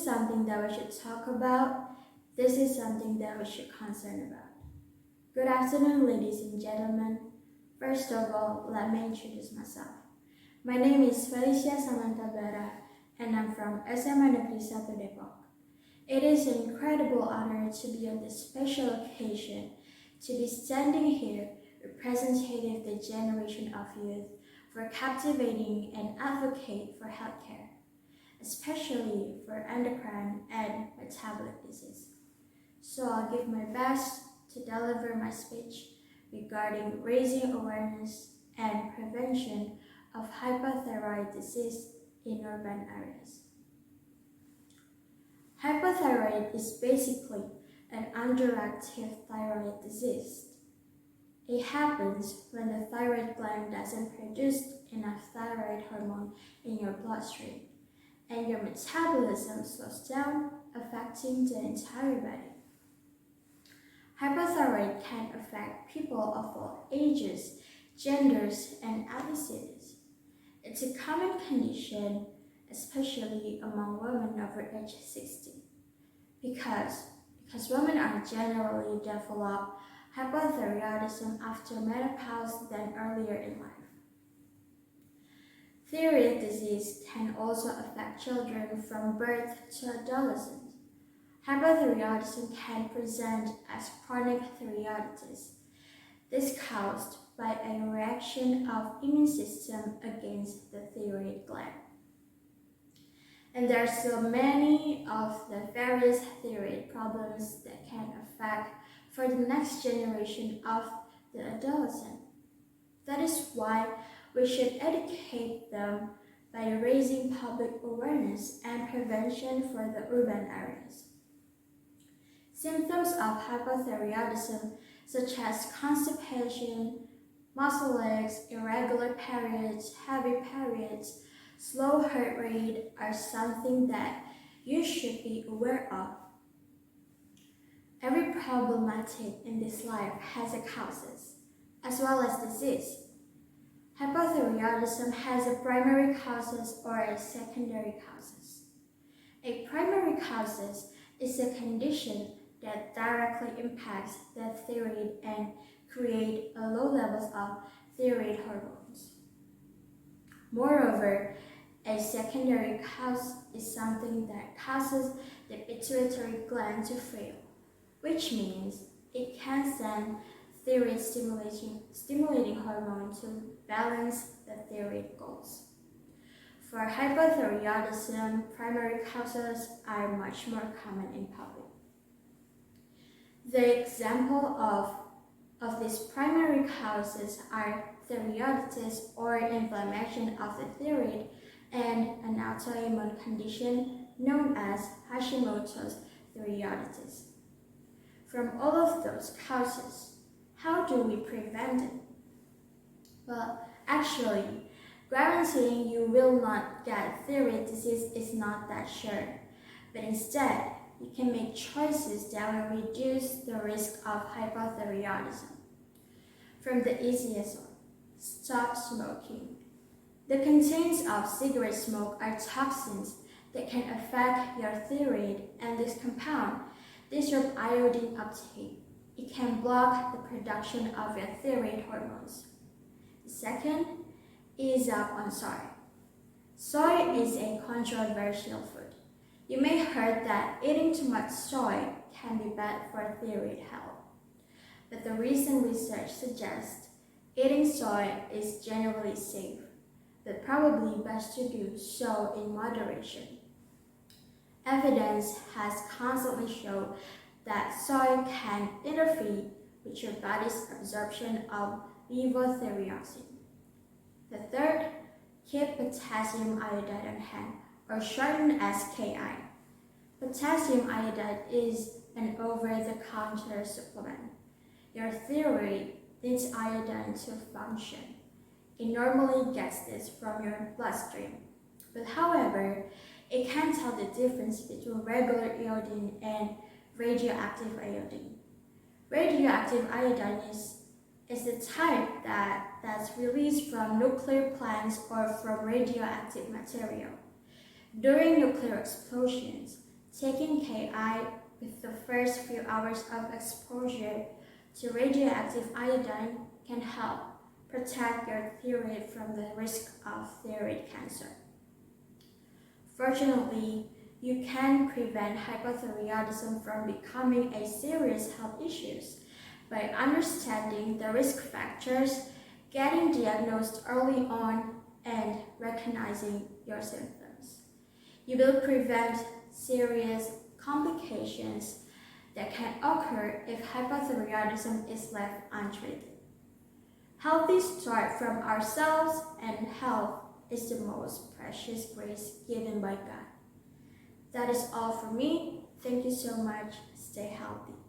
something that we should talk about. This is something that we should concern about. Good afternoon, ladies and gentlemen. First of all, let me introduce myself. My name is Felicia Samantha Bara, and I'm from SMA Negeri 1 Depok. It is an incredible honor to be on this special occasion, to be standing here representative the generation of youth for captivating and advocate for healthcare, especially for endocrine and metabolic disease. So I'll give my best to deliver my speech regarding raising awareness and prevention of hypothyroid disease in urban areas. Hypothyroid is basically an underactive thyroid disease. It happens when the thyroid gland doesn't produce enough thyroid hormone in your bloodstream, and your metabolism slows down, affecting the entire body. Hypothyroid can affect people of all ages, genders, and ethnicities. It's a common condition, especially among women over age 60, because women are generally develop hypothyroidism after menopause than earlier in life. Thyroid disease can also affect children from birth to adolescence. Hypothyroidism can present as chronic thyroiditis. This is caused by a reaction of immune system against the thyroid gland. And there are so many of the various thyroid problems that can affect for the next generation of the adolescent. That is why we should educate them by raising public awareness and prevention for the urban areas. Symptoms of hypothyroidism, such as constipation, muscle aches, irregular periods, heavy periods, slow heart rate, are something that you should be aware of. Every problematic in this life has a causes, as well as disease. Hypothyroidism has a primary causes or a secondary causes. A primary causes is a condition that directly impacts the thyroid and create low levels of thyroid hormones. Moreover, a secondary cause is something that causes the pituitary gland to fail, which means it can send thyroid stimulating hormone to balance the thyroid goals. For hypothyroidism, primary causes are much more common in public. The example of these primary causes are thyroiditis or inflammation of the thyroid and an autoimmune condition known as Hashimoto's thyroiditis. From all of those causes, how do we prevent it? Well, actually, guaranteeing you will not get thyroid disease is not that sure, but instead, you can make choices that will reduce the risk of hypothyroidism. From the easiest one, stop smoking. The contents of cigarette smoke are toxins that can affect your thyroid, and this compound disrupts iodine uptake. It can block the production of your thyroid hormones. The second is on soy. Soy is a controversial food. You may have heard that eating too much soy can be bad for thyroid health, but the recent research suggests eating soy is generally safe, but probably best to do so in moderation. Evidence has constantly shown that soy can interfere with your body's absorption of levothyroxine. The third, keep potassium iodide on hand, or shortened as Ki. Potassium iodide is an over-the-counter supplement. Your thyroid needs iodine to function. It normally gets this from your bloodstream, but however, it can tell the difference between regular iodine and radioactive iodine. Radioactive iodine is the type that's released from nuclear plants or from radioactive material. During nuclear explosions, Taking KI with the first few hours of exposure to radioactive iodine can help protect your thyroid from the risk of thyroid cancer. Fortunately, you can prevent hypothyroidism from becoming a serious health issue by understanding the risk factors, getting diagnosed early on, and recognizing your symptoms. You will prevent serious complications that can occur if hypothyroidism is left untreated. Healthy start from ourselves, and health is the most precious grace given by God. That is all for me. Thank you so much. Stay healthy.